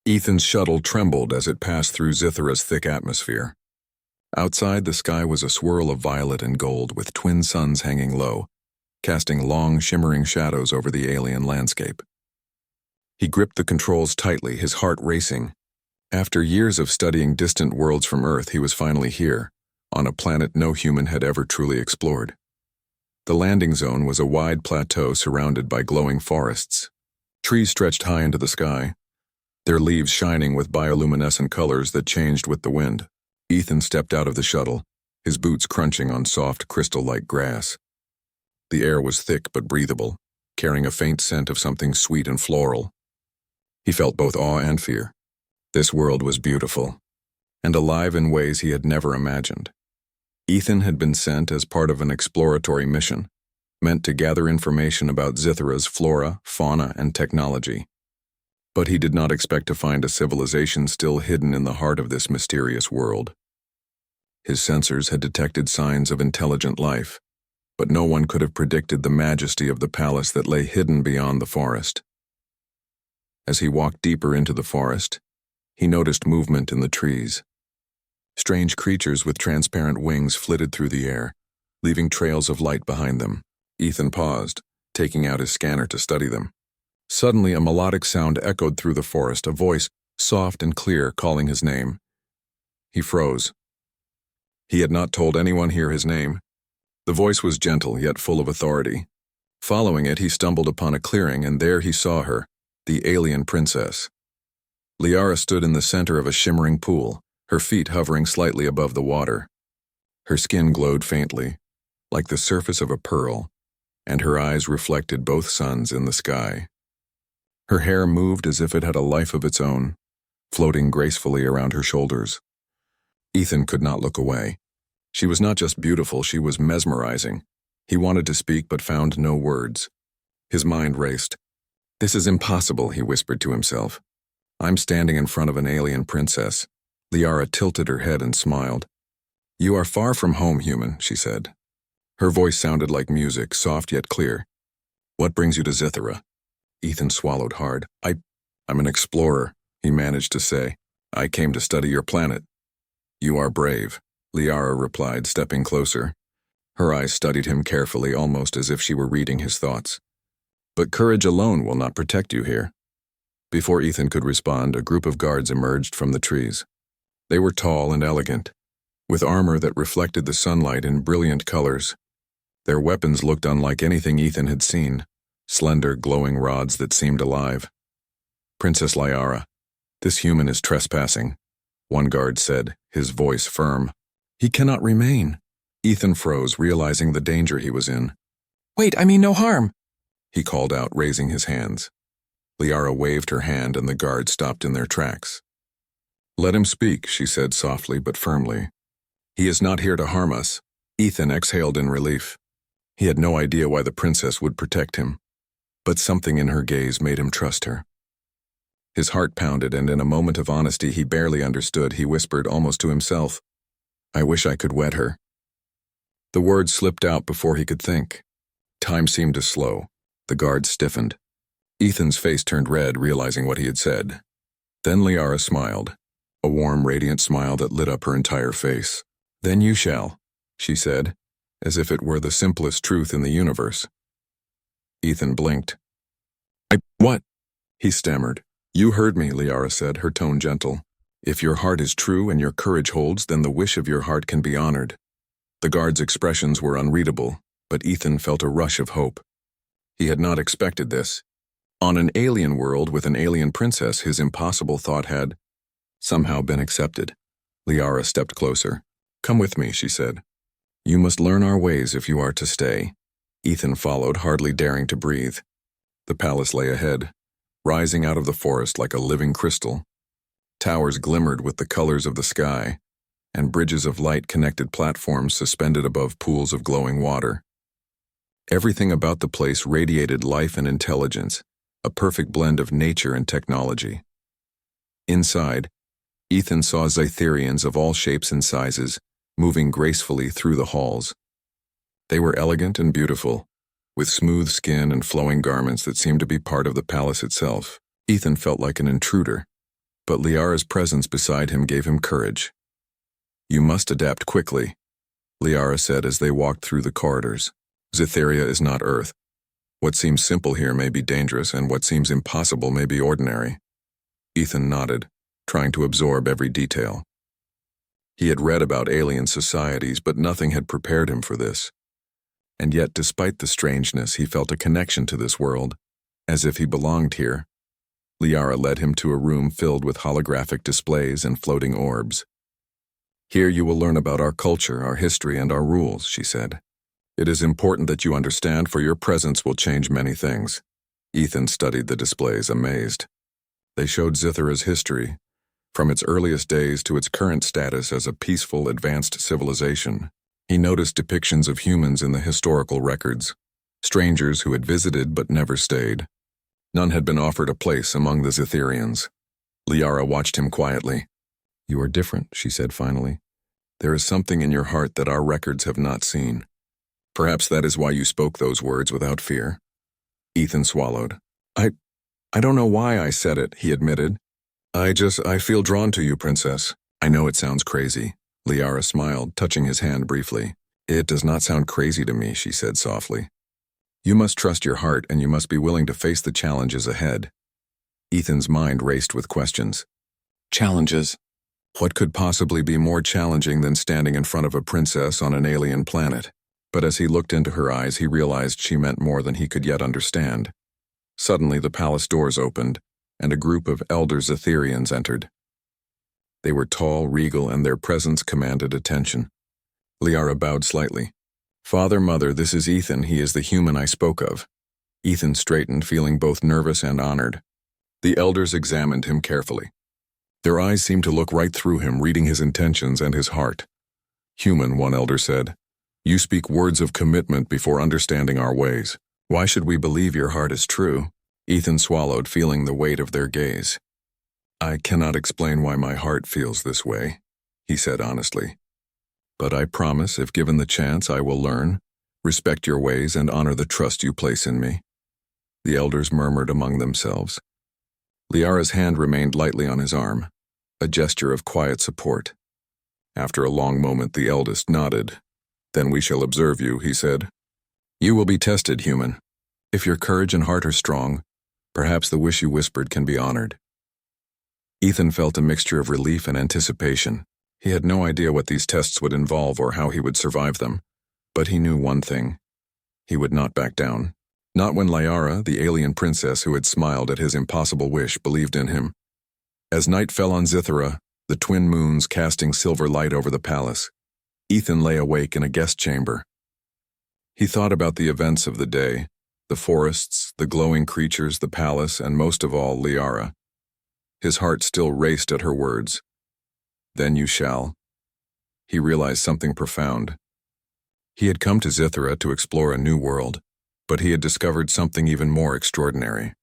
Ethan's shuttle trembled as it passed through Zithara's thick atmosphere. Outside, the sky was a swirl of violet and gold with twin suns hanging low, casting long, shimmering shadows over the alien landscape. He gripped the controls tightly, his heart racing. After years of studying distant worlds from Earth, he was finally here, on a planet no human had ever truly explored. The landing zone was a wide plateau surrounded by glowing forests. Trees stretched high into the sky, their leaves shining with bioluminescent colors that changed with the wind. Ethan stepped out of the shuttle, his boots crunching on soft, crystal-like grass. The air was thick but breathable, carrying a faint scent of something sweet and floral. He felt both awe and fear. This world was beautiful, and alive in ways he had never imagined. Ethan had been sent as part of an exploratory mission, meant to gather information about Zithara's flora, fauna, and technology. But he did not expect to find a civilization still hidden in the heart of this mysterious world. His sensors had detected signs of intelligent life, but no one could have predicted the majesty of the palace that lay hidden beyond the forest. As he walked deeper into the forest, he noticed movement in the trees. Strange creatures with transparent wings flitted through the air, leaving trails of light behind them. Ethan paused, taking out his scanner to study them. Suddenly, a melodic sound echoed through the forest, a voice, soft and clear, calling his name. He froze. He had not told anyone here his name. The voice was gentle, yet full of authority. Following it, he stumbled upon a clearing, and there he saw her, the alien princess. Liara stood in the center of a shimmering pool, her feet hovering slightly above the water. Her skin glowed faintly, like the surface of a pearl, and her eyes reflected both suns in the sky. Her hair moved as if it had a life of its own, floating gracefully around her shoulders. Ethan could not look away. She was not just beautiful, she was mesmerizing. He wanted to speak but found no words. His mind raced. "This is impossible," he whispered to himself. "I'm standing in front of an alien princess." Liara tilted her head and smiled. "You are far from home, human," she said. Her voice sounded like music, soft yet clear. "What brings you to Zithara?" Ethan swallowed hard. I'm an explorer," he managed to say. "I came to study your planet." "You are brave," Liara replied, stepping closer. Her eyes studied him carefully, almost as if she were reading his thoughts. "But courage alone will not protect you here." Before Ethan could respond, a group of guards emerged from the trees. They were tall and elegant, with armor that reflected the sunlight in brilliant colors. Their weapons looked unlike anything Ethan had seen, slender, glowing rods that seemed alive. "Princess Liara, this human is trespassing," one guard said, his voice firm. "He cannot remain." Ethan froze, realizing the danger he was in. "Wait, I mean no harm," he called out, raising his hands. Liara waved her hand and the guards stopped in their tracks. "Let him speak," she said softly but firmly. "He is not here to harm us." Ethan exhaled in relief. He had no idea why the princess would protect him, but something in her gaze made him trust her. His heart pounded, and in a moment of honesty he barely understood, he whispered almost to himself, "I wish I could wed her." The words slipped out before he could think. Time seemed to slow. The guards stiffened. Ethan's face turned red, realizing what he had said. Then Liara smiled, a warm, radiant smile that lit up her entire face. "Then you shall," she said, as if it were the simplest truth in the universe. Ethan blinked. What?" he stammered. "You heard me," Liara said, her tone gentle. "If your heart is true and your courage holds, then the wish of your heart can be honored." The guard's expressions were unreadable, but Ethan felt a rush of hope. He had not expected this. On an alien world with an alien princess, his impossible thought had somehow been accepted. Liara stepped closer. "Come with me," she said. "You must learn our ways if you are to stay." Ethan followed, hardly daring to breathe. The palace lay ahead, rising out of the forest like a living crystal. Towers glimmered with the colors of the sky, and bridges of light connected platforms suspended above pools of glowing water. Everything about the place radiated life and intelligence, a perfect blend of nature and technology. Inside, Ethan saw Zytherians of all shapes and sizes, moving gracefully through the halls. They were elegant and beautiful, with smooth skin and flowing garments that seemed to be part of the palace itself. Ethan felt like an intruder, but Liara's presence beside him gave him courage. "You must adapt quickly," Liara said as they walked through the corridors. "Zytheria is not Earth. What seems simple here may be dangerous, and what seems impossible may be ordinary." Ethan nodded, trying to absorb every detail. He had read about alien societies, but nothing had prepared him for this. And yet, despite the strangeness, he felt a connection to this world, as if he belonged here. Liara led him to a room filled with holographic displays and floating orbs. "Here you will learn about our culture, our history, and our rules," she said. "It is important that you understand, for your presence will change many things." Ethan studied the displays, amazed. They showed Zythera's history, from its earliest days to its current status as a peaceful, advanced civilization. He noticed depictions of humans in the historical records, strangers who had visited but never stayed. None had been offered a place among the Zytherians. Liara watched him quietly. "You are different," she said finally. "There is something in your heart that our records have not seen. Perhaps that is why you spoke those words without fear." Ethan swallowed. I don't know why I said it," he admitted. I feel drawn to you, Princess." "I know it sounds crazy." Liara smiled, touching his hand briefly. "It does not sound crazy to me," she said softly. "You must trust your heart, and you must be willing to face the challenges ahead." Ethan's mind raced with questions. Challenges? What could possibly be more challenging than standing in front of a princess on an alien planet? But as he looked into her eyes, he realized she meant more than he could yet understand. Suddenly, the palace doors opened, and a group of elder Zytherians entered. They were tall, regal, and their presence commanded attention. Liara bowed slightly. "Father, Mother, this is Ethan. He is the human I spoke of." Ethan straightened, feeling both nervous and honored. The elders examined him carefully. Their eyes seemed to look right through him, reading his intentions and his heart. "Human," one elder said, "you speak words of commitment before understanding our ways. Why should we believe your heart is true?" Ethan swallowed, feeling the weight of their gaze. "I cannot explain why my heart feels this way," he said honestly. "But I promise, if given the chance, I will learn, respect your ways, and honor the trust you place in me." The elders murmured among themselves. Liara's hand remained lightly on his arm, a gesture of quiet support. After a long moment, the eldest nodded. "Then we shall observe you," he said. "You will be tested, human. If your courage and heart are strong, perhaps the wish you whispered can be honored." Ethan felt a mixture of relief and anticipation. He had no idea what these tests would involve or how he would survive them, but he knew one thing. He would not back down. Not when Liara, the alien princess who had smiled at his impossible wish, believed in him. As night fell on Zythera, the twin moons casting silver light over the palace, Ethan lay awake in a guest chamber. He thought about the events of the day, the forests, the glowing creatures, the palace, and most of all, Liara. His heart still raced at her words. "Then you shall." He realized something profound. He had come to Zythera to explore a new world, but he had discovered something even more extraordinary.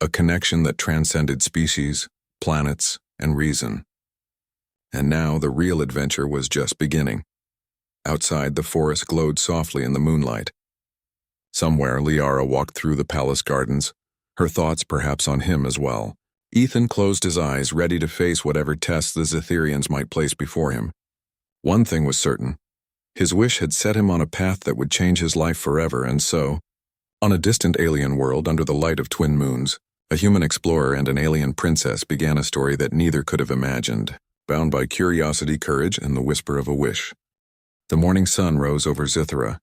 A connection that transcended species, planets, and reason. And now the real adventure was just beginning. Outside, the forest glowed softly in the moonlight. Somewhere, Liara walked through the palace gardens, her thoughts perhaps on him as well. Ethan closed his eyes, ready to face whatever tests the Zytherians might place before him. One thing was certain. His wish had set him on a path that would change his life forever, and so, on a distant alien world under the light of twin moons, a human explorer and an alien princess began a story that neither could have imagined, bound by curiosity, courage, and the whisper of a wish. The morning sun rose over Zythera,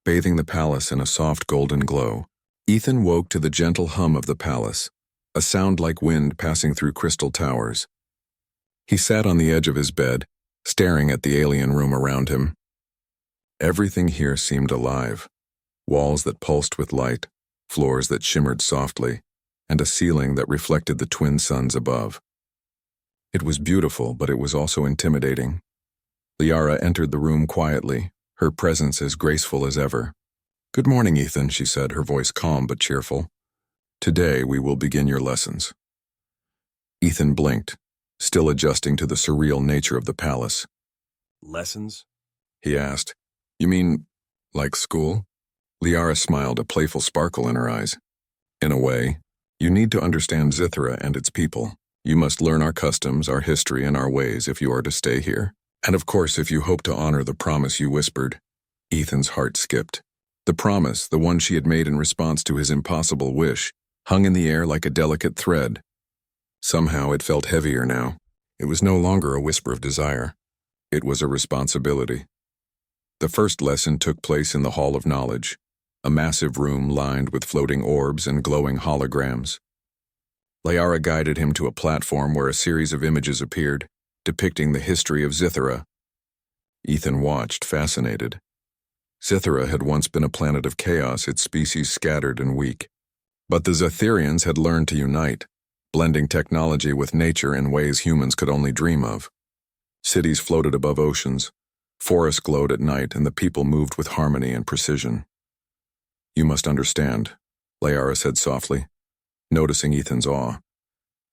bathing the palace in a soft golden glow. Ethan woke to the gentle hum of the palace, a sound like wind passing through crystal towers. He sat on the edge of his bed, staring at the alien room around him. Everything here seemed alive. Walls that pulsed with light, floors that shimmered softly, and a ceiling that reflected the twin suns above. It was beautiful, but it was also intimidating. Liara entered the room quietly, her presence as graceful as ever. "Good morning, Ethan," she said, her voice calm but cheerful. "Today we will begin your lessons." Ethan blinked, still adjusting to the surreal nature of the palace. "Lessons?" he asked. "You mean, like school?" Liara smiled, a playful sparkle in her eyes. "In a way, you need to understand Zythera and its people. You must learn our customs, our history, and our ways if you are to stay here. And of course, if you hope to honor the promise you whispered. Ethan's heart skipped. The promise, the one she had made in response to his impossible wish, hung in the air like a delicate thread. Somehow it felt heavier now. It was no longer a whisper of desire. It was a responsibility. The first lesson took place in the Hall of Knowledge, a massive room lined with floating orbs and glowing holograms. Liara guided him to a platform where a series of images appeared, depicting the history of Zithera. Ethan watched, fascinated. Zithera had once been a planet of chaos, its species scattered and weak. But the Zitherians had learned to unite, blending technology with nature in ways humans could only dream of. Cities floated above oceans, forests glowed at night, and the people moved with harmony and precision. You must understand, Liara said softly, noticing Ethan's awe,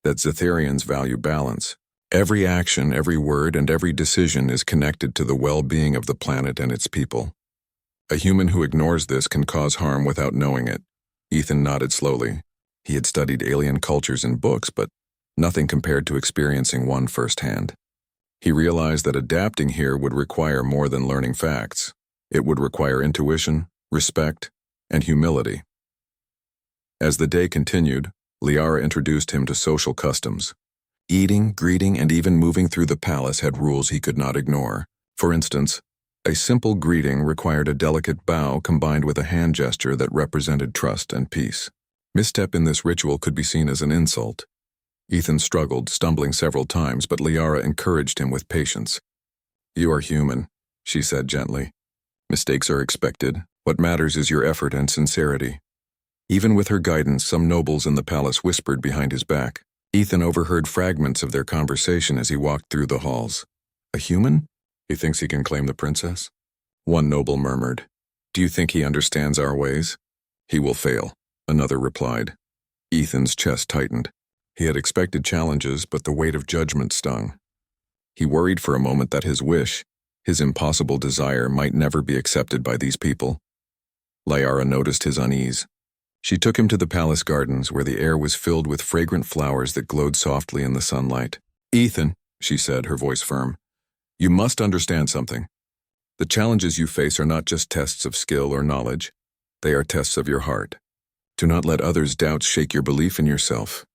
that Zitherians value balance. Every action, every word, and every decision is connected to the well-being of the planet and its people. A human who ignores this can cause harm without knowing it. Ethan nodded slowly. He had studied alien cultures in books, but nothing compared to experiencing one firsthand. He realized that adapting here would require more than learning facts. It would require intuition, respect, and humility. As the day continued, Liara introduced him to social customs. Eating, greeting, and even moving through the palace had rules he could not ignore. For instance, a simple greeting required a delicate bow combined with a hand gesture that represented trust and peace. Misstep in this ritual could be seen as an insult. Ethan struggled, stumbling several times, but Liara encouraged him with patience. "You are human," she said gently. "Mistakes are expected. What matters is your effort and sincerity." Even with her guidance, some nobles in the palace whispered behind his back. Ethan overheard fragments of their conversation as he walked through the halls. "A human? He thinks he can claim the princess?" One noble murmured. "Do you think he understands our ways?" "He will fail," another replied. Ethan's chest tightened. He had expected challenges, but the weight of judgment stung. He worried for a moment that his wish, his impossible desire, might never be accepted by these people. Liara noticed his unease. She took him to the palace gardens, where the air was filled with fragrant flowers that glowed softly in the sunlight. "Ethan," she said, her voice firm, "you must understand something. The challenges you face are not just tests of skill or knowledge. They are tests of your heart. Do not let others' doubts shake your belief in yourself."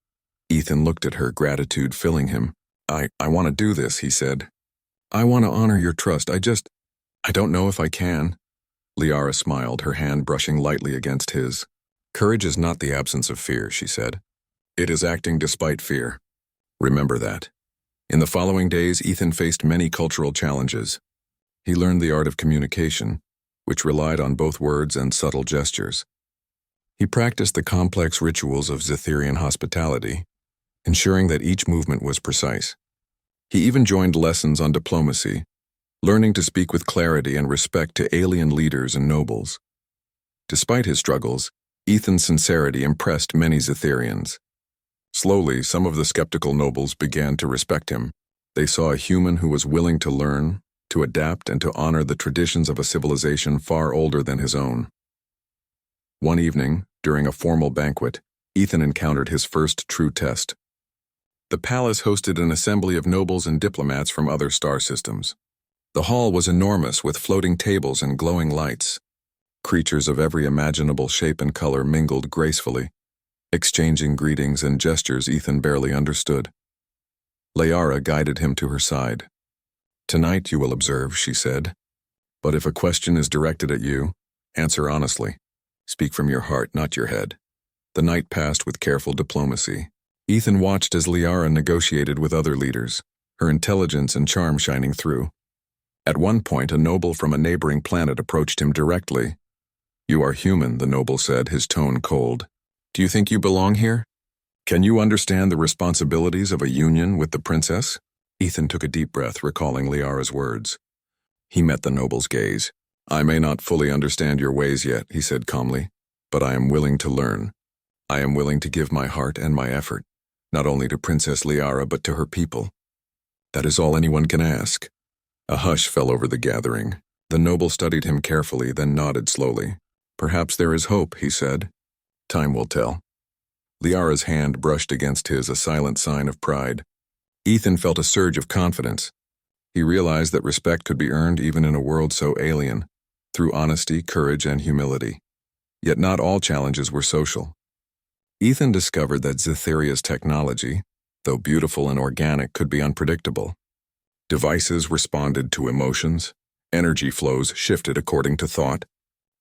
Ethan looked at her, gratitude filling him. I want to do this," he said. "I want to honor your trust. I don't know if I can." Liara smiled, her hand brushing lightly against his. "Courage is not the absence of fear," she said. "It is acting despite fear. Remember that." In the following days, Ethan faced many cultural challenges. He learned the art of communication, which relied on both words and subtle gestures. He practiced the complex rituals of Zitherian hospitality, ensuring that each movement was precise. He even joined lessons on diplomacy, learning to speak with clarity and respect to alien leaders and nobles. Despite his struggles, Ethan's sincerity impressed many Zitherians. Slowly, some of the skeptical nobles began to respect him. They saw a human who was willing to learn, to adapt, and to honor the traditions of a civilization far older than his own. One evening, during a formal banquet, Ethan encountered his first true test. The palace hosted an assembly of nobles and diplomats from other star systems. The hall was enormous, with floating tables and glowing lights. Creatures of every imaginable shape and color mingled gracefully, exchanging greetings and gestures Ethan barely understood. Liara guided him to her side. "Tonight you will observe," she said. "But if a question is directed at you, answer honestly. Speak from your heart, not your head." The night passed with careful diplomacy. Ethan watched as Liara negotiated with other leaders, her intelligence and charm shining through. At one point, a noble from a neighboring planet approached him directly. "You are human," the noble said, his tone cold. "Do you think you belong here? Can you understand the responsibilities of a union with the princess?" Ethan took a deep breath, recalling Liara's words. He met the noble's gaze. "I may not fully understand your ways yet," he said calmly, "but I am willing to learn. I am willing to give my heart and my effort, not only to Princess Liara but to her people. That is all anyone can ask." A hush fell over the gathering. The noble studied him carefully, then nodded slowly. "Perhaps there is hope," he said. "Time will tell." Liara's hand brushed against his, a silent sign of pride. Ethan felt a surge of confidence. He realized that respect could be earned even in a world so alien, through honesty, courage, and humility. Yet not all challenges were social. Ethan discovered that Zitheria's technology, though beautiful and organic, could be unpredictable. Devices responded to emotions, energy flows shifted according to thought,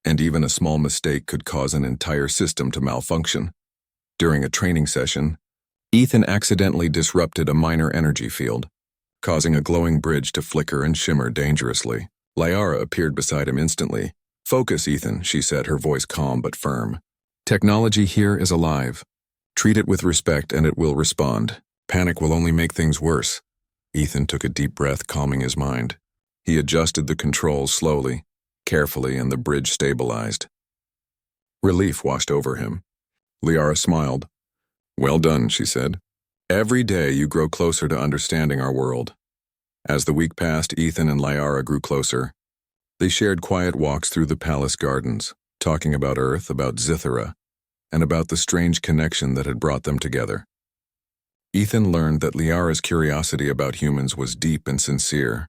and even a small mistake could cause an entire system to malfunction. During a training session, Ethan accidentally disrupted a minor energy field, causing a glowing bridge to flicker and shimmer dangerously. Liara appeared beside him instantly. "Focus, Ethan," she said, her voice calm but firm. "Technology here is alive. Treat it with respect and it will respond. Panic will only make things worse." Ethan took a deep breath, calming his mind. He adjusted the controls slowly, carefully, and the bridge stabilized. Relief washed over him. Liara smiled. "Well done," she said. "Every day you grow closer to understanding our world." As the week passed, Ethan and Liara grew closer. They shared quiet walks through the palace gardens, talking about Earth, about Zithera, and about the strange connection that had brought them together. Ethan learned that Liara's curiosity about humans was deep and sincere.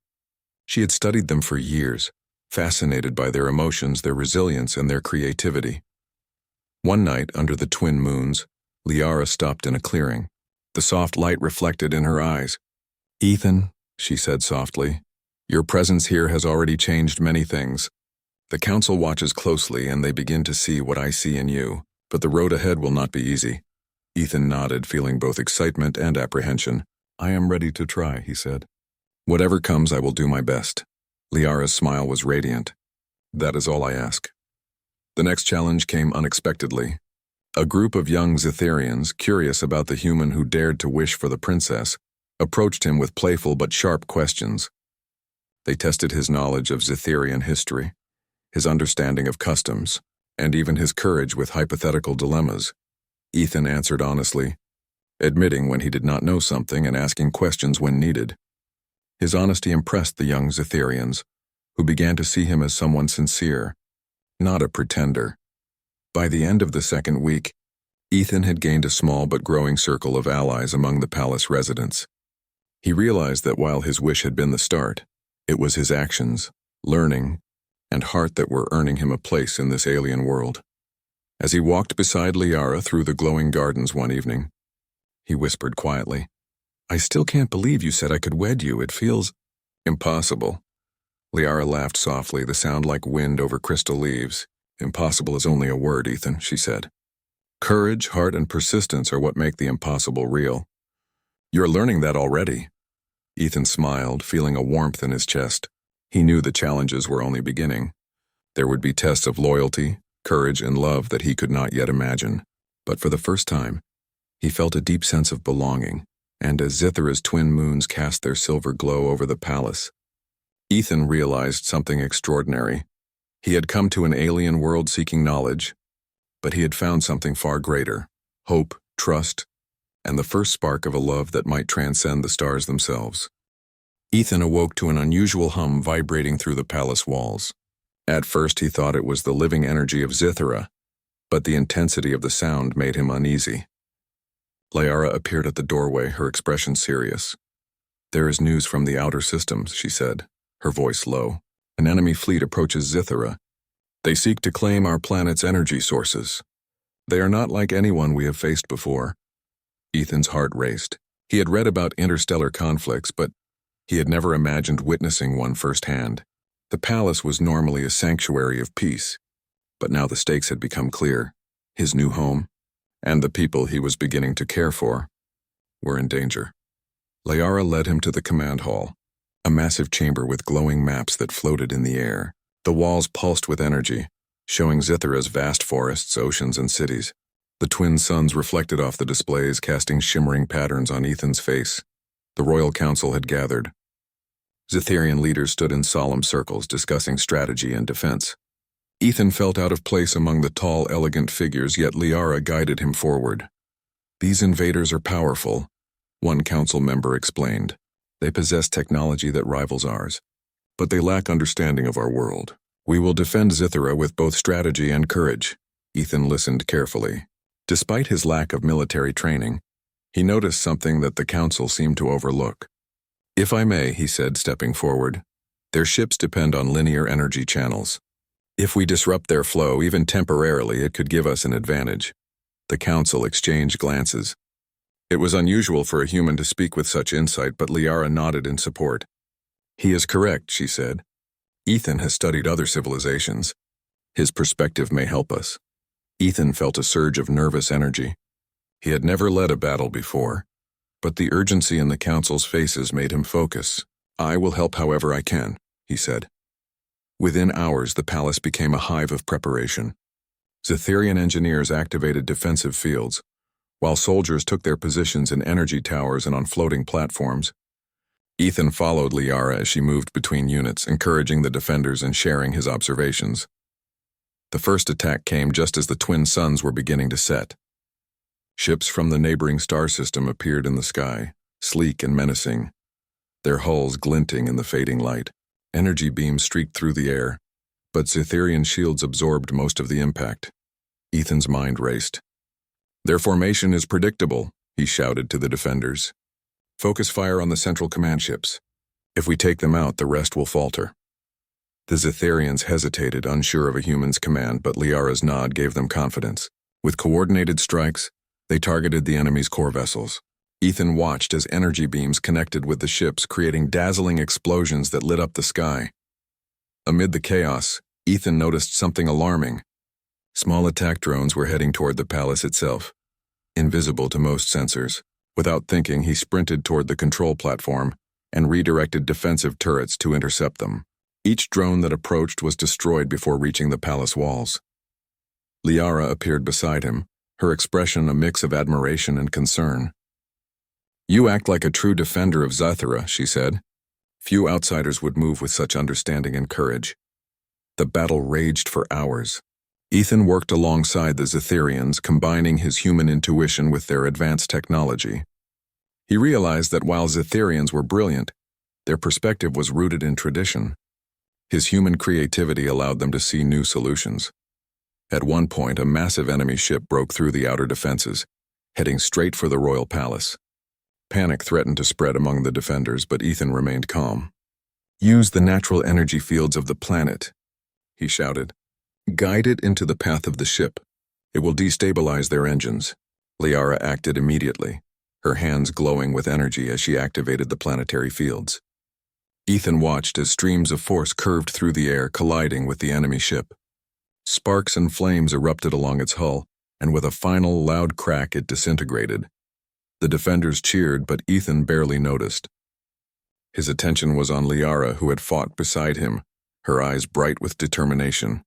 She had studied them for years, fascinated by their emotions, their resilience, and their creativity. One night, under the twin moons, Liara stopped in a clearing. The soft light reflected in her eyes. "Ethan," she said softly, "your presence here has already changed many things. The council watches closely and they begin to see what I see in you, but the road ahead will not be easy." Ethan nodded, feeling both excitement and apprehension. "I am ready to try," he said. "Whatever comes, I will do my best." Liara's smile was radiant. "That is all I ask." The next challenge came unexpectedly. A group of young Zitherians, curious about the human who dared to wish for the princess, approached him with playful but sharp questions. They tested his knowledge of Zitherian history, his understanding of customs, and even his courage with hypothetical dilemmas. Ethan answered honestly, admitting when he did not know something and asking questions when needed. His honesty impressed the young Zitherians, who began to see him as someone sincere, not a pretender. By the end of the second week, Ethan had gained a small but growing circle of allies among the palace residents. He realized that while his wish had been the start, it was his actions, learning, and heart that were earning him a place in this alien world. As he walked beside Liara through the glowing gardens one evening, he whispered quietly, "I still can't believe you said I could wed you. It feels impossible." Liara laughed softly, the sound like wind over crystal leaves. "Impossible is only a word, Ethan," she said. "Courage, heart, and persistence are what make the impossible real. You're learning that already." Ethan smiled, feeling a warmth in his chest. He knew the challenges were only beginning. There would be tests of loyalty, courage, and love that he could not yet imagine. But for the first time, he felt a deep sense of belonging, and as Zithera's twin moons cast their silver glow over the palace, Ethan realized something extraordinary. He had come to an alien world seeking knowledge, but he had found something far greater: hope, trust, and the first spark of a love that might transcend the stars themselves. Ethan awoke to an unusual hum vibrating through the palace walls. At first he thought it was the living energy of Zithera, but the intensity of the sound made him uneasy. Liara appeared at the doorway, her expression serious. "There is news from the outer systems," she said, her voice low. "An enemy fleet approaches Zithera. They seek to claim our planet's energy sources. They are not like anyone we have faced before." Ethan's heart raced. He had read about interstellar conflicts, but he had never imagined witnessing one firsthand. The palace was normally a sanctuary of peace, but now the stakes had become clear. His new home, and the people he was beginning to care for, were in danger. Liara led him to the command hall, a massive chamber with glowing maps that floated in the air. The walls pulsed with energy, showing Zithera's vast forests, oceans, and cities. The twin suns reflected off the displays, casting shimmering patterns on Ethan's face. The royal council had gathered. Zitherian leaders stood in solemn circles discussing strategy and defense. Ethan felt out of place among the tall, elegant figures, yet Liara guided him forward. "These invaders are powerful," one council member explained. "They possess technology that rivals ours, but they lack understanding of our world. We will defend Zithera with both strategy and courage." Ethan listened carefully. Despite his lack of military training, he noticed something that the council seemed to overlook. "If I may," he said, stepping forward, "their ships depend on linear energy channels. If we disrupt their flow, even temporarily, it could give us an advantage." The council exchanged glances. It was unusual for a human to speak with such insight, but Liara nodded in support. "He is correct," she said. "Ethan has studied other civilizations. His perspective may help us." Ethan felt a surge of nervous energy. He had never led a battle before, but the urgency in the council's faces made him focus. "I will help however I can," he said. Within hours, the palace became a hive of preparation. Zitherian engineers activated defensive fields, while soldiers took their positions in energy towers and on floating platforms. Ethan followed Liara as she moved between units, encouraging the defenders and sharing his observations. The first attack came just as the twin suns were beginning to set. Ships from the neighboring star system appeared in the sky, sleek and menacing, their hulls glinting in the fading light. Energy beams streaked through the air, but Zitherian shields absorbed most of the impact. Ethan's mind raced. "Their formation is predictable," he shouted to the defenders. "Focus fire on the central command ships. If we take them out, the rest will falter." The Zitherians hesitated, unsure of a human's command, but Liara's nod gave them confidence. With coordinated strikes, they targeted the enemy's core vessels. Ethan watched as energy beams connected with the ships, creating dazzling explosions that lit up the sky. Amid the chaos, Ethan noticed something alarming. Small attack drones were heading toward the palace itself, invisible to most sensors. Without thinking, he sprinted toward the control platform and redirected defensive turrets to intercept them. Each drone that approached was destroyed before reaching the palace walls. Liara appeared beside him, her expression a mix of admiration and concern. "You act like a true defender of Zathura," she said. Few outsiders would move with such understanding and courage. The battle raged for hours. Ethan worked alongside the Zitherians, combining his human intuition with their advanced technology. He realized that while Zitherians were brilliant, their perspective was rooted in tradition. His human creativity allowed them to see new solutions. At one point, a massive enemy ship broke through the outer defenses, heading straight for the royal palace. Panic threatened to spread among the defenders, but Ethan remained calm. "Use the natural energy fields of the planet," he shouted. "Guide it into the path of the ship. It will destabilize their engines." Liara acted immediately, her hands glowing with energy as she activated the planetary fields. Ethan watched as streams of force curved through the air, colliding with the enemy ship. Sparks and flames erupted along its hull, and with a final loud crack it disintegrated. The defenders cheered, but Ethan barely noticed. His attention was on Liara, who had fought beside him, her eyes bright with determination.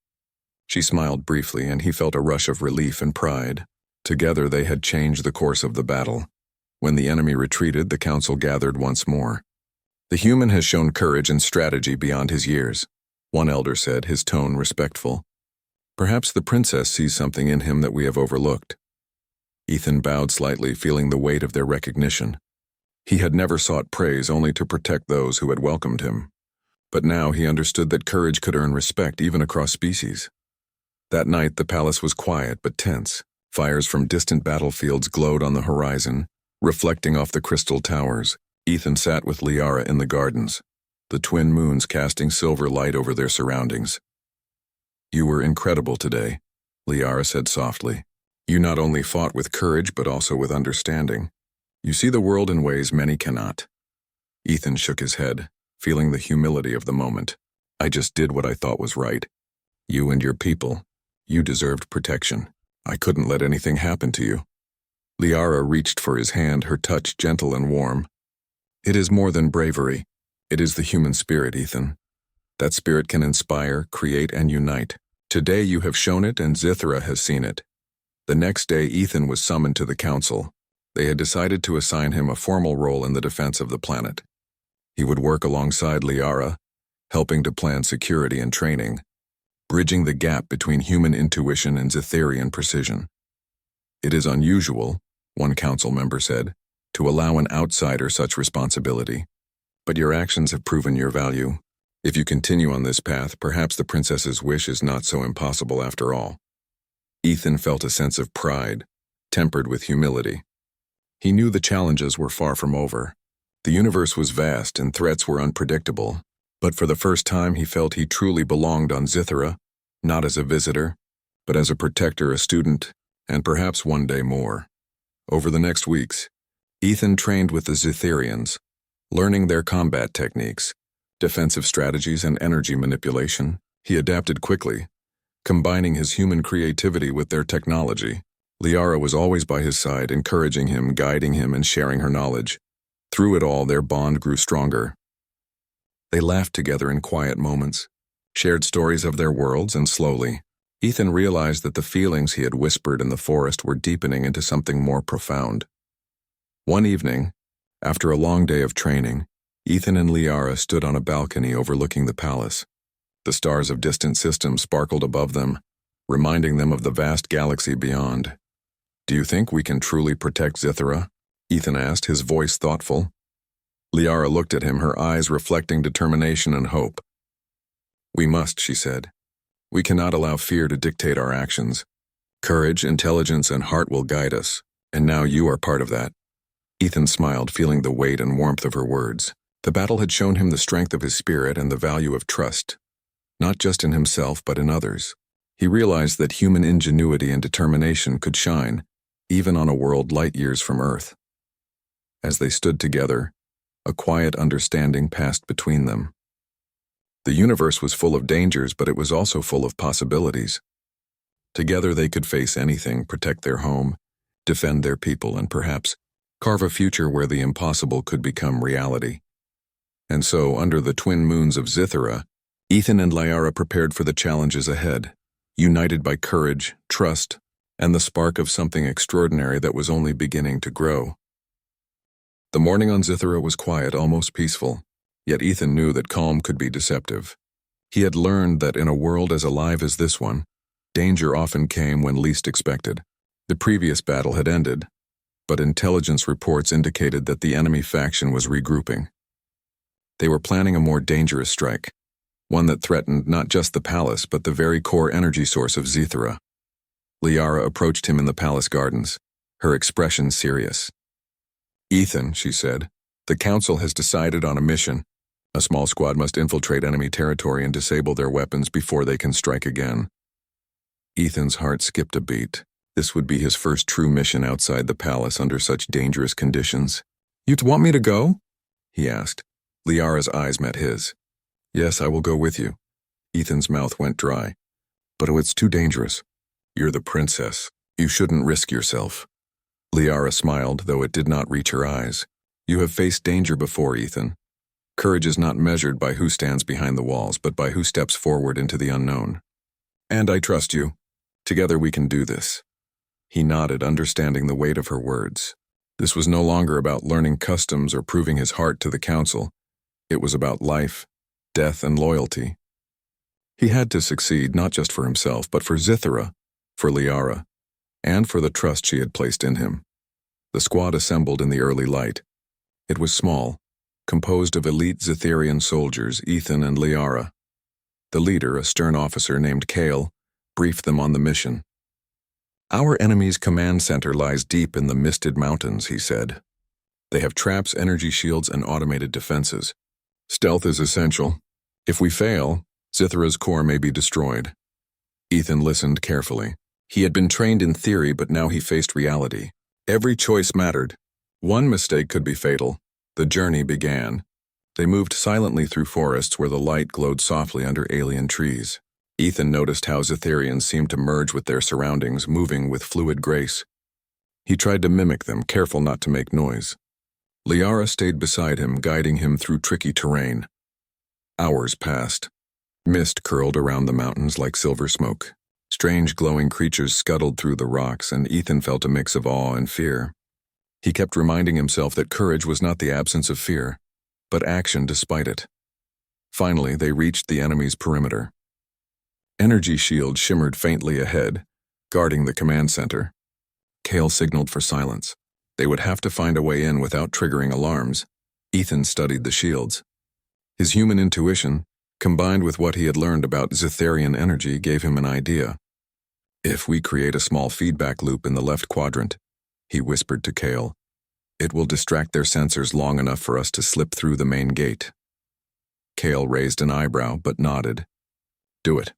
She smiled briefly, and he felt a rush of relief and pride. Together they had changed the course of the battle. When the enemy retreated, the council gathered once more. "The human has shown courage and strategy beyond his years," one elder said, his tone respectful. "Perhaps the princess sees something in him that we have overlooked." Ethan bowed slightly, feeling the weight of their recognition. He had never sought praise, only to protect those who had welcomed him. But now he understood that courage could earn respect even across species. That night the palace was quiet but tense. Fires from distant battlefields glowed on the horizon, reflecting off the crystal towers. Ethan sat with Liara in the gardens, the twin moons casting silver light over their surroundings. "You were incredible today," Liara said softly. "You not only fought with courage but also with understanding. You see the world in ways many cannot." Ethan shook his head, feeling the humility of the moment. "I just did what I thought was right. You and your people, you deserved protection. I couldn't let anything happen to you." Liara reached for his hand, her touch gentle and warm. "It is more than bravery. It is the human spirit, Ethan. That spirit can inspire, create, and unite. Today you have shown it, and Zithra has seen it." The next day, Ethan was summoned to the council. They had decided to assign him a formal role in the defense of the planet. He would work alongside Liara, helping to plan security and training, bridging the gap between human intuition and Zitherian precision. "It is unusual," one council member said, "to allow an outsider such responsibility. But your actions have proven your value. If you continue on this path, perhaps the princess's wish is not so impossible after all." Ethan felt a sense of pride. tempered with humility. He knew the challenges were far from over. The universe was vast and threats were unpredictable, but for the first time he felt he truly belonged on Zithera, not as a visitor, but as a protector, a student, and perhaps one day more. Over the next weeks, Ethan trained with the Zitherians, learning their combat techniques, defensive strategies, and energy manipulation. He adapted quickly, combining his human creativity with their technology. Liara was always by his side, encouraging him, guiding him, and sharing her knowledge. Through it all, their bond grew stronger. They laughed together in quiet moments, shared stories of their worlds, and slowly, Ethan realized that the feelings he had whispered in the forest were deepening into something more profound. One evening, after a long day of training, Ethan and Liara stood on a balcony overlooking the palace. The stars of distant systems sparkled above them, reminding them of the vast galaxy beyond. "Do you think we can truly protect Zithera?" Ethan asked, his voice thoughtful. Liara looked at him, her eyes reflecting determination and hope. "We must," she said. "We cannot allow fear to dictate our actions. Courage, intelligence, and heart will guide us, and now you are part of that." Ethan smiled, feeling the weight and warmth of her words. The battle had shown him the strength of his spirit and the value of trust, not just in himself but in others. He realized that human ingenuity and determination could shine, even on a world light years from Earth. As they stood together, a quiet understanding passed between them. The universe was full of dangers, but it was also full of possibilities. Together they could face anything, protect their home, defend their people, and perhaps carve a future where the impossible could become reality. And so, under the twin moons of Zithera, Ethan and Liara prepared for the challenges ahead, united by courage, trust, and the spark of something extraordinary that was only beginning to grow. The morning on Zithera was quiet, almost peaceful, yet Ethan knew that calm could be deceptive. He had learned that in a world as alive as this one, danger often came when least expected. The previous battle had ended, but intelligence reports indicated that the enemy faction was regrouping. They were planning a more dangerous strike, one that threatened not just the palace but the very core energy source of Zithera. Liara approached him in the palace gardens, her expression serious. "Ethan," she said, "the council has decided on a mission. A small squad must infiltrate enemy territory and disable their weapons before they can strike again." Ethan's heart skipped a beat. This would be his first true mission outside the palace under such dangerous conditions. "You want me to go?" he asked. Liara's eyes met his. "Yes, I will go with you." Ethan's mouth went dry. "But it's too dangerous. You're the princess. You shouldn't risk yourself." Liara smiled, though it did not reach her eyes. "You have faced danger before, Ethan. Courage is not measured by who stands behind the walls, but by who steps forward into the unknown. And I trust you. Together we can do this." He nodded, understanding the weight of her words. This was no longer about learning customs or proving his heart to the council. It was about life, death, and loyalty. He had to succeed, not just for himself, but for Zithera, for Liara, and for the trust she had placed in him. The squad assembled in the early light. It was small, composed of elite Zitherian soldiers, Ethan and Liara. The leader, a stern officer named Kale, briefed them on the mission. "Our enemy's command center lies deep in the misted mountains," he said. "They have traps, energy shields, and automated defenses. Stealth is essential. If we fail, Zithera's core may be destroyed." Ethan listened carefully. He had been trained in theory, but now he faced reality. Every choice mattered. One mistake could be fatal. The journey began. They moved silently through forests where the light glowed softly under alien trees. Ethan noticed how Zitherians seemed to merge with their surroundings, moving with fluid grace. He tried to mimic them, careful not to make noise. Liara stayed beside him, guiding him through tricky terrain. Hours passed. Mist curled around the mountains like silver smoke. Strange glowing creatures scuttled through the rocks, and Ethan felt a mix of awe and fear. He kept reminding himself that courage was not the absence of fear, but action despite it. Finally, they reached the enemy's perimeter. Energy shields shimmered faintly ahead, guarding the command center. Kale signaled for silence. They would have to find a way in without triggering alarms. Ethan studied the shields. His human intuition, combined with what he had learned about Zitherian energy, gave him an idea. "If we create a small feedback loop in the left quadrant, he whispered to Kale. "It will distract their sensors long enough for us to slip through the main gate." Kale raised an eyebrow but nodded. "Do it."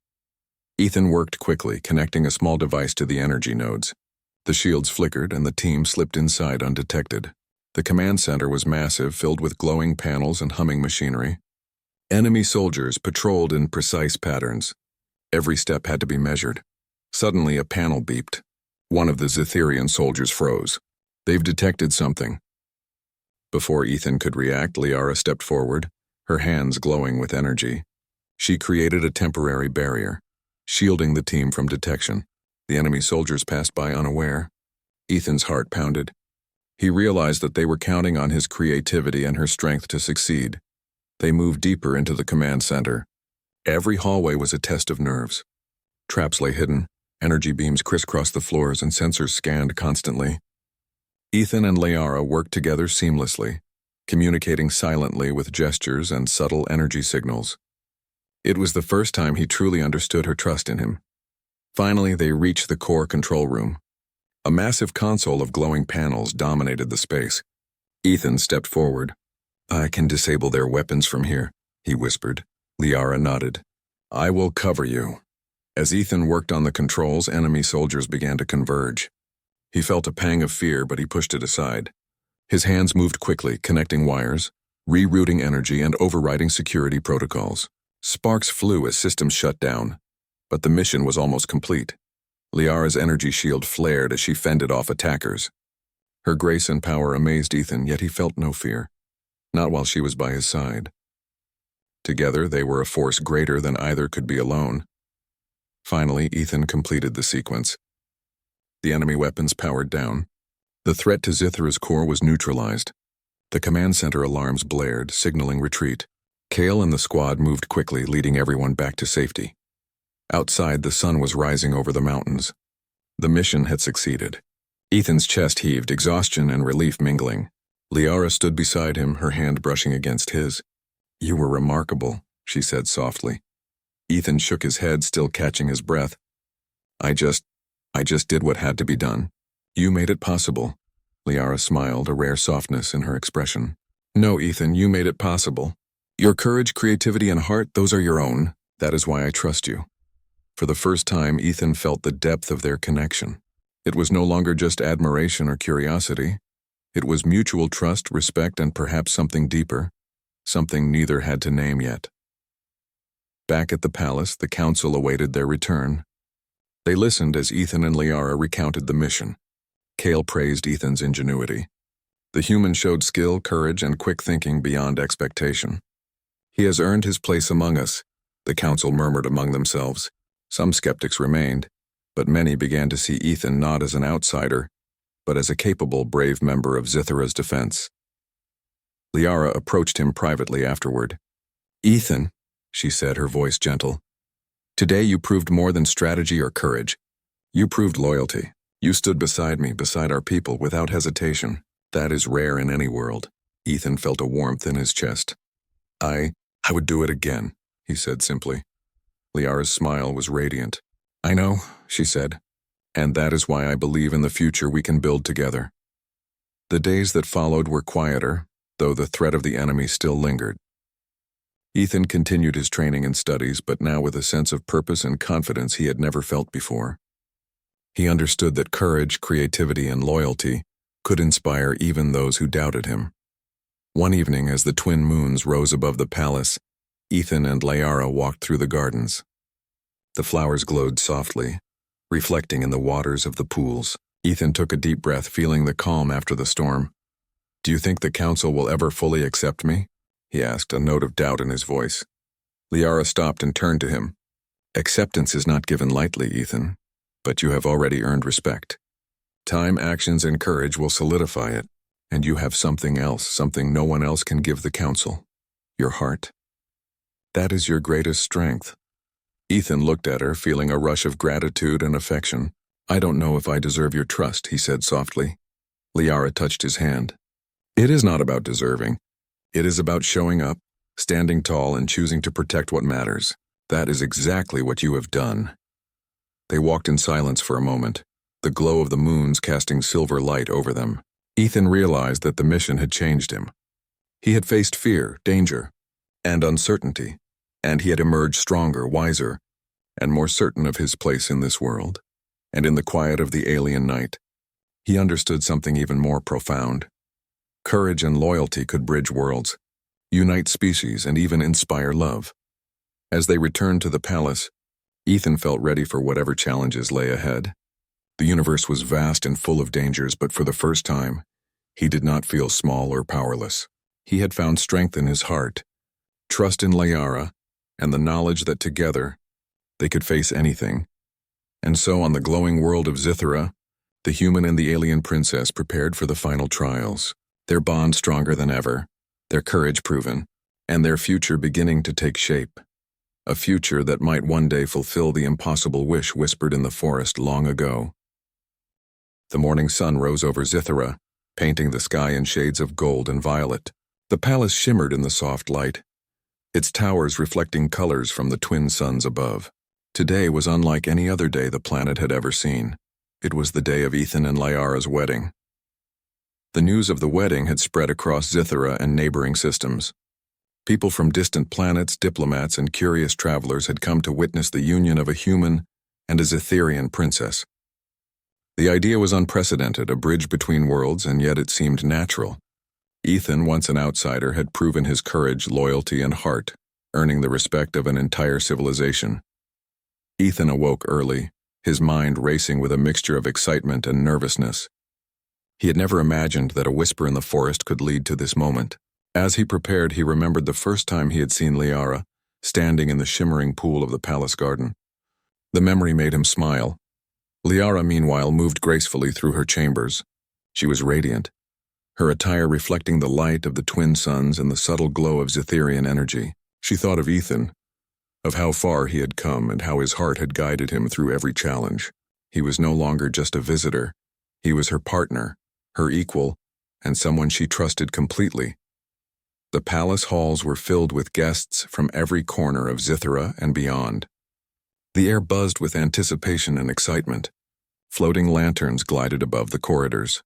Ethan worked quickly, connecting a small device to the energy nodes. The shields flickered and the team slipped inside undetected. The command center was massive, filled with glowing panels and humming machinery. Enemy soldiers patrolled in precise patterns. Every step had to be measured. Suddenly, a panel beeped. One of the Zitherian soldiers froze. "They've detected something." Before Ethan could react, Liara stepped forward, her hands glowing with energy. She created a temporary barrier, shielding the team from detection. The enemy soldiers passed by unaware. Ethan's heart pounded. He realized that they were counting on his creativity and her strength to succeed. They moved deeper into the command center. Every hallway was a test of nerves. Traps lay hidden, energy beams crisscrossed the floors, and sensors scanned constantly. Ethan and Liara worked together seamlessly, communicating silently with gestures and subtle energy signals. It was the first time he truly understood her trust in him. Finally, they reached the core control room. A massive console of glowing panels dominated the space. Ethan stepped forward. "I can disable their weapons from here," he whispered. Liara nodded. "I will cover you." As Ethan worked on the controls, enemy soldiers began to converge. He felt a pang of fear, but he pushed it aside. His hands moved quickly, connecting wires, rerouting energy, and overriding security protocols. Sparks flew as systems shut down, but the mission was almost complete. Liara's energy shield flared as she fended off attackers. Her grace and power amazed Ethan, yet he felt no fear. Not while she was by his side. Together, they were a force greater than either could be alone. Finally, Ethan completed the sequence. The enemy weapons powered down. The threat to Zithra's core was neutralized. The command center alarms blared, signaling retreat. Kale and the squad moved quickly, leading everyone back to safety. Outside, the sun was rising over the mountains. The mission had succeeded. Ethan's chest heaved, exhaustion and relief mingling. Liara stood beside him, her hand brushing against his. "You were remarkable," she said softly. Ethan shook his head, still catching his breath. I just did what had to be done. You made it possible." Liara smiled, a rare softness in her expression. "No, Ethan, you made it possible. Your courage, creativity, and heart, those are your own. That is why I trust you." For the first time, Ethan felt the depth of their connection. It was no longer just admiration or curiosity. It was mutual trust, respect, and perhaps something deeper, something neither had to name yet. Back at the palace, the council awaited their return. They listened as Ethan and Liara recounted the mission. Kale praised Ethan's ingenuity. The human showed skill, courage, and quick thinking beyond expectation. "He has earned his place among us," the council murmured among themselves. Some skeptics remained, but many began to see Ethan not as an outsider, but as a capable, brave member of Zithra's defense. Liara approached him privately afterward. "Ethan," she said, her voice gentle, "today you proved more than strategy or courage. You proved loyalty. You stood beside me, beside our people, without hesitation. That is rare in any world." Ethan felt a warmth in his chest. I would do it again," he said simply. Liara's smile was radiant. "I know," she said, "and that is why I believe in the future we can build together." The days that followed were quieter, though the threat of the enemy still lingered. Ethan continued his training and studies, but now with a sense of purpose and confidence he had never felt before. He understood that courage, creativity, and loyalty could inspire even those who doubted him. One evening, as the twin moons rose above the palace, Ethan and Liara walked through the gardens. The flowers glowed softly, reflecting in the waters of the pools. Ethan took a deep breath, feeling the calm after the storm. "Do you think the council will ever fully accept me?" he asked, a note of doubt in his voice. Liara stopped and turned to him. "Acceptance is not given lightly, Ethan, but you have already earned respect. Time, actions, and courage will solidify it, and you have something else, something no one else can give the council. Your heart. That is your greatest strength." Ethan looked at her, feeling a rush of gratitude and affection. "I don't know if I deserve your trust," he said softly. Liara touched his hand. "It is not about deserving. It is about showing up, standing tall, and choosing to protect what matters. That is exactly what you have done." They walked in silence for a moment, the glow of the moons casting silver light over them. Ethan realized that the mission had changed him. He had faced fear, danger, and uncertainty, and he had emerged stronger, wiser, and more certain of his place in this world. And in the quiet of the alien night, he understood something even more profound. Courage and loyalty could bridge worlds, unite species, and even inspire love. As they returned to the palace, Ethan felt ready for whatever challenges lay ahead. The universe was vast and full of dangers, but for the first time, he did not feel small or powerless. He had found strength in his heart, trust in Liara, and the knowledge that together they could face anything. And so on the glowing world of Zithera, the human and the alien princess prepared for the final trials, their bond stronger than ever, their courage proven, and their future beginning to take shape. A future that might one day fulfill the impossible wish whispered in the forest long ago. The morning sun rose over Zithera, painting the sky in shades of gold and violet. The palace shimmered in the soft light, its towers reflecting colors from the twin suns above. Today was unlike any other day the planet had ever seen. It was the day of Ethan and Liara's wedding. The news of the wedding had spread across Zithera and neighboring systems. People from distant planets, diplomats, and curious travelers had come to witness the union of a human and a Zitherian princess. The idea was unprecedented, a bridge between worlds, and yet it seemed natural. Ethan, once an outsider, had proven his courage, loyalty, and heart, earning the respect of an entire civilization. Ethan awoke early, his mind racing with a mixture of excitement and nervousness. He had never imagined that a whisper in the forest could lead to this moment. As he prepared, he remembered the first time he had seen Liara, standing in the shimmering pool of the palace garden. The memory made him smile. Liara, meanwhile, moved gracefully through her chambers. She was radiant, her attire reflecting the light of the twin suns and the subtle glow of Zitherian energy. She thought of Ethan, of how far he had come and how his heart had guided him through every challenge. He was no longer just a visitor. He was her partner, her equal, and someone she trusted completely. The palace halls were filled with guests from every corner of Zithera and beyond. The air buzzed with anticipation and excitement. Floating lanterns glided above the corridors,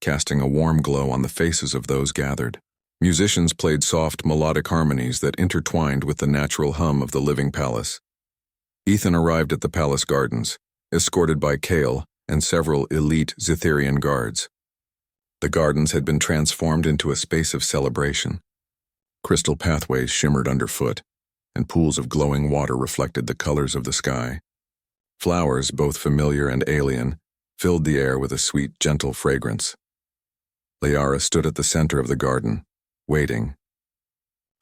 casting a warm glow on the faces of those gathered. Musicians played soft, melodic harmonies that intertwined with the natural hum of the living palace. Ethan arrived at the palace gardens, escorted by Kale and several elite Zitherian guards. The gardens had been transformed into a space of celebration. Crystal pathways shimmered underfoot, and pools of glowing water reflected the colors of the sky. Flowers, both familiar and alien, filled the air with a sweet, gentle fragrance. Liara stood at the center of the garden, waiting.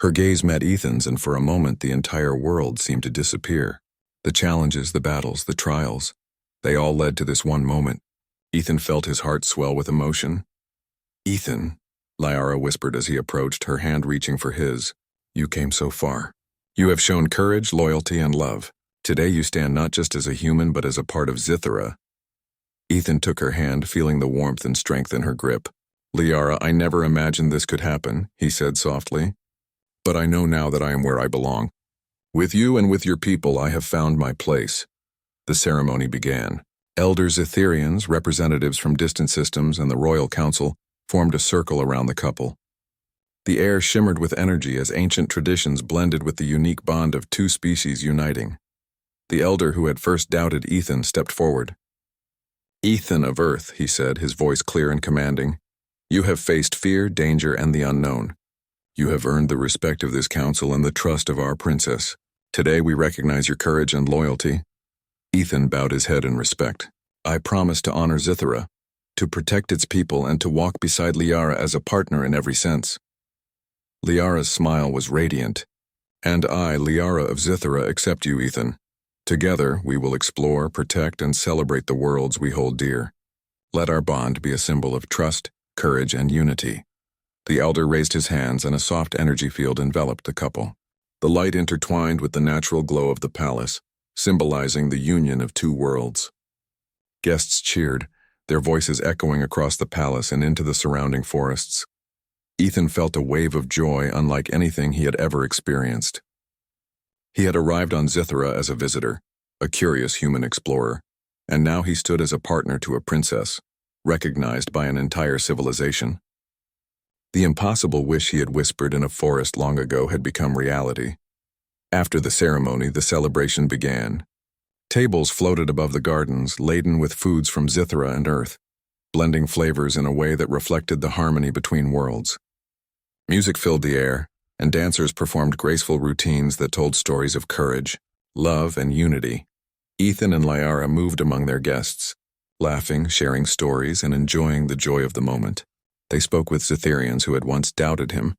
Her gaze met Ethan's, and for a moment the entire world seemed to disappear. The challenges, the battles, the trials, they all led to this one moment. Ethan felt his heart swell with emotion. "Ethan," Liara whispered as he approached, her hand reaching for his. "You came so far. You have shown courage, loyalty, and love. Today you stand not just as a human but as a part of Zithera." Ethan took her hand, feeling the warmth and strength in her grip. "Liara, I never imagined this could happen," he said softly. "But I know now that I am where I belong. With you and with your people I have found my place." The ceremony began. Elder Zitherians, representatives from distant systems, and the royal council formed a circle around the couple. The air shimmered with energy as ancient traditions blended with the unique bond of two species uniting. The elder who had first doubted Ethan stepped forward. "Ethan of Earth," he said, his voice clear and commanding, "you have faced fear, danger, and the unknown. You have earned the respect of this council and the trust of our princess. Today we recognize your courage and loyalty." Ethan bowed his head in respect. "I promise to honor Zithera, to protect its people, and to walk beside Liara as a partner in every sense." Liara's smile was radiant. "And I, Liara of Zithera, accept you, Ethan. Together we will explore, protect, and celebrate the worlds we hold dear. Let our bond be a symbol of trust, courage, and unity." The elder raised his hands, and a soft energy field enveloped the couple. The light intertwined with the natural glow of the palace, symbolizing the union of two worlds. Guests cheered, their voices echoing across the palace and into the surrounding forests. Ethan felt a wave of joy unlike anything he had ever experienced. He had arrived on Zithera as a visitor, a curious human explorer. and now he stood as a partner to a princess, recognized by an entire civilization. The impossible wish he had whispered in a forest long ago had become reality. After the ceremony, the celebration began. Tables floated above the gardens, laden with foods from Zithra and Earth, blending flavors in a way that reflected the harmony between worlds. Music filled the air, and dancers performed graceful routines that told stories of courage, love, and unity. Ethan and Liara moved among their guests, laughing, sharing stories, and enjoying the joy of the moment. They spoke with Zitherians who had once doubted him,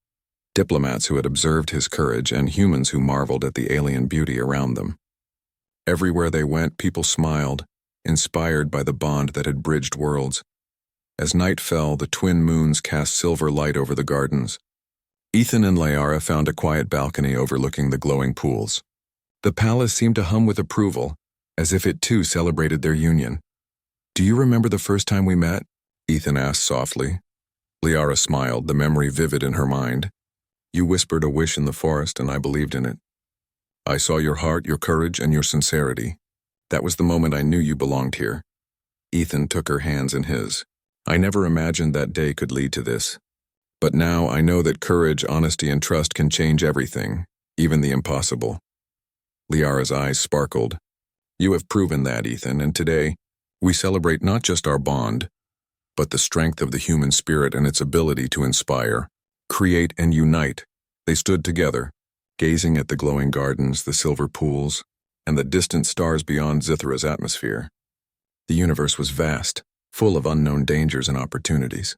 diplomats who had observed his courage, and humans who marveled at the alien beauty around them. Everywhere they went, people smiled, inspired by the bond that had bridged worlds. As night fell, the twin moons cast silver light over the gardens. Ethan and Liara found a quiet balcony overlooking the glowing pools. The palace seemed to hum with approval, as if it too celebrated their union. "Do you remember the first time we met?" Ethan asked softly. Liara smiled, the memory vivid in her mind. "You whispered a wish in the forest, and I believed in it. I saw your heart, your courage, and your sincerity. That was the moment I knew you belonged here." Ethan took her hands in his. "I never imagined that day could lead to this. But now I know that courage, honesty, and trust can change everything, even the impossible." Liara's eyes sparkled. "You have proven that, Ethan, and today we celebrate not just our bond, but the strength of the human spirit and its ability to inspire, create, and unite." They stood together, gazing at the glowing gardens, the silver pools, and the distant stars beyond Zithra's atmosphere. The universe was vast, full of unknown dangers and opportunities.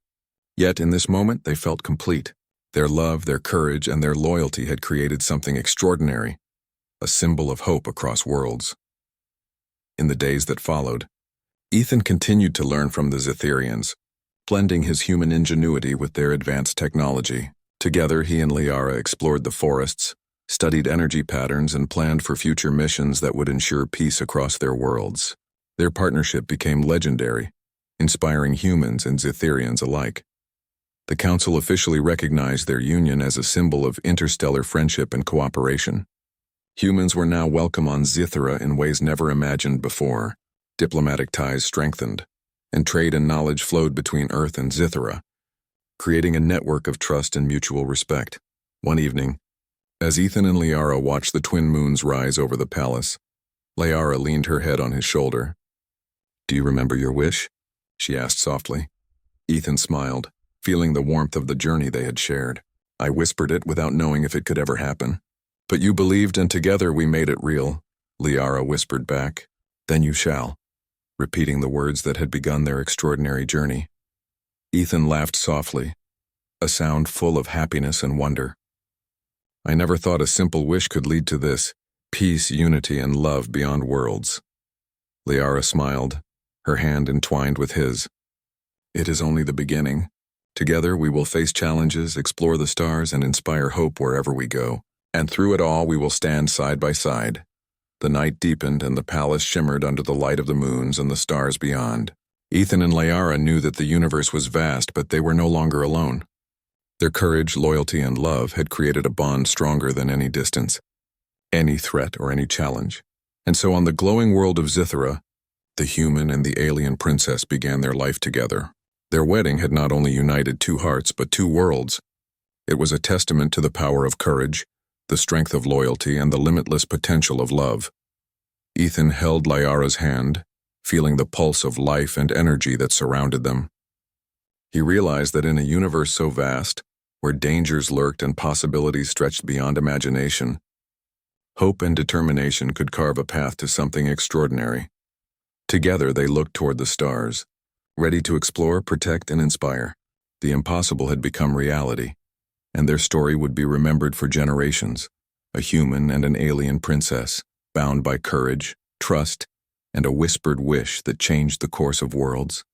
Yet in this moment they felt complete. Their love, their courage, and their loyalty had created something extraordinary, a symbol of hope across worlds. In the days that followed, Ethan continued to learn from the Zitherians, blending his human ingenuity with their advanced technology. Together, he and Liara explored the forests, studied energy patterns, and planned for future missions that would ensure peace across their worlds. Their partnership became legendary, inspiring humans and Zitherians alike. The Council officially recognized their union as a symbol of interstellar friendship and cooperation. Humans were now welcome on Zithra in ways never imagined before. Diplomatic ties strengthened, and trade and knowledge flowed between Earth and Zithra, creating a network of trust and mutual respect. One evening, as Ethan and Liara watched the twin moons rise over the palace, Liara leaned her head on his shoulder. "Do you remember your wish?" she asked softly. Ethan smiled, feeling the warmth of the journey they had shared. "I whispered it without knowing if it could ever happen. But you believed, and together we made it real," Liara whispered back. "Then you shall," repeating the words that had begun their extraordinary journey. Ethan laughed softly, a sound full of happiness and wonder. "I never thought a simple wish could lead to this, peace, unity, and love beyond worlds." Liara smiled, her hand entwined with his. "It is only the beginning. Together we will face challenges, explore the stars, and inspire hope wherever we go. And through it all we will stand side by side." The night deepened and the palace shimmered under the light of the moons and the stars beyond. Ethan and Liara knew that the universe was vast, but they were no longer alone. Their courage, loyalty, and love had created a bond stronger than any distance, any threat, or any challenge. And so on the glowing world of Zithra, the human and the alien princess began their life together. Their wedding had not only united two hearts, but two worlds. It was a testament to the power of courage, the strength of loyalty, and the limitless potential of love. Ethan held Liara's hand, feeling the pulse of life and energy that surrounded them. He realized that in a universe so vast, where dangers lurked and possibilities stretched beyond imagination, hope and determination could carve a path to something extraordinary. Together they looked toward the stars, ready to explore, protect, and inspire. The impossible had become reality, and their story would be remembered for generations. A human and an alien princess, bound by courage, trust, and a whispered wish that changed the course of worlds.